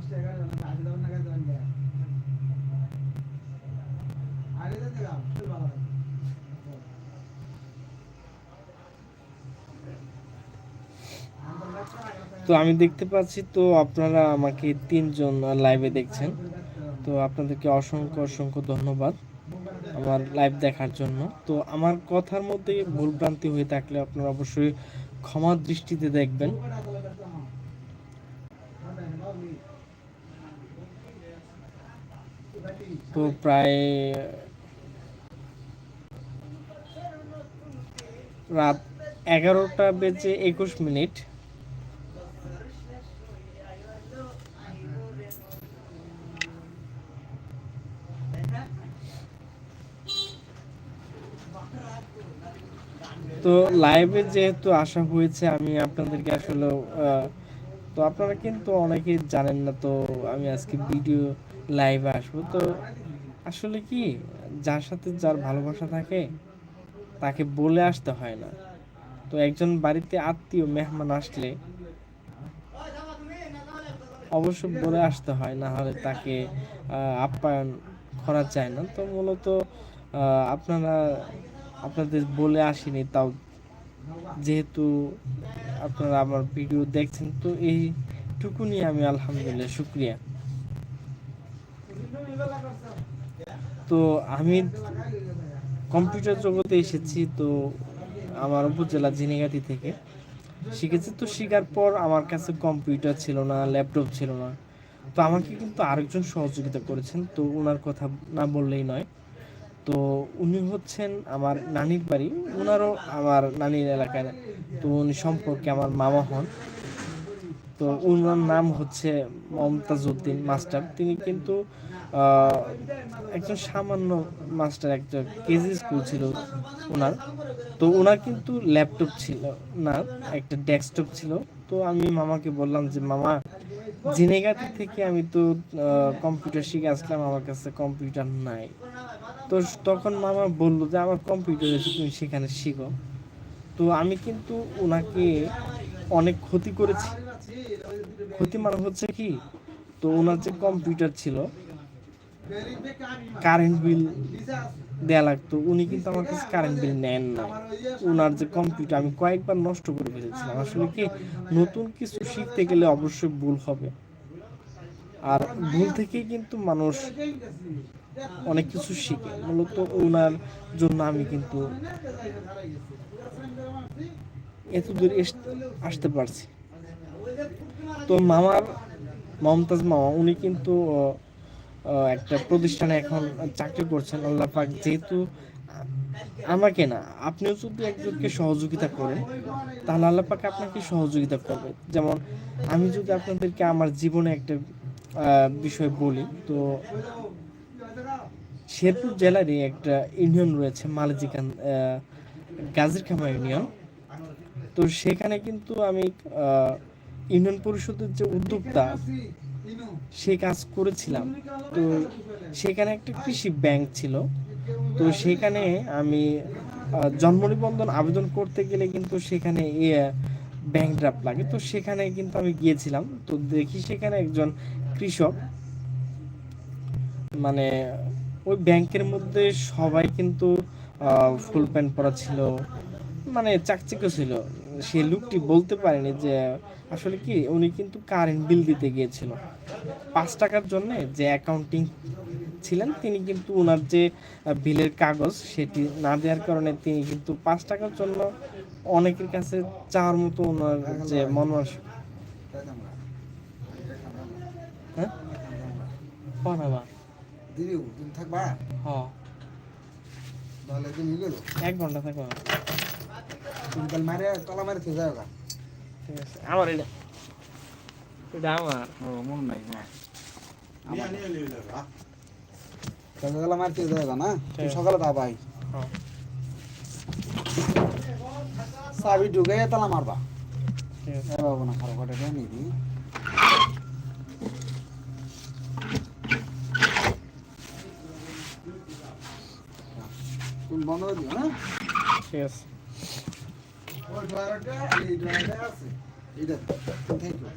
তো আমি দেখতে পাচ্ছি তো আপনারা আমাকে 3 জন লাইভে দেখছেন। তো আপনাদেরকে অসংখ্য অসংখ্য ধন্যবাদ আমার লাইভ দেখার জন্য। তো আমার কথার মধ্যে ভুলভ্রান্তি হয়ে থাকলে আপনারা অবশ্যই ক্ষমার দৃষ্টিতে দেখবেন। তো প্রায় রাত 11টা বেজে 21 মিনিট। তো লাইভে যেহেতু আসা হয়েছে আমি আপনাদেরকে আসলে তো আপনারা কিন্তু অনেকেই জানেন না, তো আমি আজকে ভিডিও লাইভে আসবো। তো আসলে কি, যার সাথে যার ভালোবাসা থাকে তাকে বলে আসতে হয় না। তো একজন বাড়িতে আত্মীয় মেহমান আসলে অবশ্য বলে আসতে হয়, না হলে তাকে আপ্যায়ন করা যায় না। তো মূলত আপনারা আপনাদের বলে আসেনি, তাও যেহেতু আপনারা আমার ভিডিও দেখছেন, তো এইটুকুনি আমি আলহামদুলিল্লাহ শুক্রিয়া। তো আমি কম্পিউটার জগতে এসেছি, তো আমার উপজেলা ঝিনাইগাতি থেকে শিখেছি। তো শেখার পর আমার কাছে কম্পিউটার ছিল না, ল্যাপটপ ছিল না। তো আমাকে কিন্তু আরেকজন সহযোগিতা করেছেন, তো ওনার কথা না বললেই নয়। তো উনি হচ্ছেন আমার নানির বাড়ি, ওনারও আমার নানির এলাকায়। তো উনি সম্পর্কে আমার মামা হন। তো ওনার নাম হচ্ছে মমতাজ উদ্দিন মাস্টার। তিনি কিন্তু একজন সামান্য মাস্টার, একটা কেজি স্কুল ছিল ওনার। তো ওনার কিন্তু ল্যাপটপ ছিল না, একটা ডেস্কটপ ছিল। তো আমি মামাকে বললাম যে মামা, ঝিনাইগাতি থেকে আমি তো কম্পিউটার শিখে আসলাম, আমার কাছে কম্পিউটার নাই। তো তখন মামা বললো যে আমার কম্পিউটার এসে তুমি সেখানে শিখো। তো আমি কিন্তু ওনাকে অনেক ক্ষতি করেছি। ক্ষতি মানে হচ্ছে কি, তো ওনার যে কম্পিউটার ছিল, কারেন্ট বিল দেয়া লাগতো, উনি কিন্তু আমার কাছে কারেন্ট বিল নেন না। ওনার যে কম্পিউটার আমি কয়েকবার নষ্ট করে ফেলেছিলাম। আসলে কি, নতুন কিছু শিখতে গেলে অবশ্যই ভুল হবে, আর ভুল থেকেই কিন্তু মানুষ অনেক কিছু শিখে। মূলত ওনার জন্য আমি কিন্তু এত দূর আসতে পারছি। তো মামার, মমতাজ মামা, উনি কিন্তু একটা প্রতিষ্ঠানে এখন চাকরি করছেন। আল্লাহ পাক যেহেতু আমাকে না, আপনিও যদি একজনকে সহযোগিতা করেন তাহলে আল্লাহ পাক আপনাকে সহযোগিতা করবে। যেমন আমি যদি আপনাদেরকে আমার জীবনে একটা বিষয় বলি, তো শেরপুর জেলারই একটা ইউনিয়ন রয়েছে মালিজিকান গাজীরখামা ইউনিয়ন। তো সেখানে কিন্তু আমি ইউনিয়ন পরিষদের যে উদ্যোক্তা, সে কাজ করেছিলাম। তো সেখানে একটা কৃষি ব্যাংক ছিল। তো সেখানে আমি জন্ম নিবন্ধন আবেদন করতে গেলে কিন্তু সেখানে ব্যাংক ড্রাফট লাগে। তো সেখানে কিন্তু আমি গিয়েছিলাম, তো দেখি সেখানে একজন কৃষক, মানে ওই ব্যাংকের মধ্যে সবাই কিন্তু ফুল প্যান্ট পরা ছিল, মানে চাকচিক্য ছিল। সে লোকটি বলতে পারেনি যে আসলে কি, উনি কিন্তু কারেন্ট বিল দিতে গিয়েছিল 5 টাকার জন্য। যে অ্যাকাউন্টিং ছিলেন তিনি কিন্তু ওনার যে বিলের কাগজ সেটি না দেওয়ার কারণে তিনি কিন্তু 5 টাকার জন্য অনেকের কাছে চাওয়ার মতো ওনার যে মনমানস। হ্যাঁ বাবা থাকবা, হ্যাঁ 1 ঘন্টা থাকবা। তুমি মারে তলা মারে থেকে যাও। ঠিক আছে, আমার এটা এটা আমার মন নাই না, সকালে মারতে যাবে না, তুমি সকালে দাও ভাই। চাবি ঢুকে তালা মারবা, বাবু না খারাপ কটা নিবি। তুমি বন্ধ করে দিও। হ্যাঁ ঠিক আছে। ওই ড্রাইভারটা, এই ড্রাইভারটা আছে, এইটা থ্যাংক ইউ।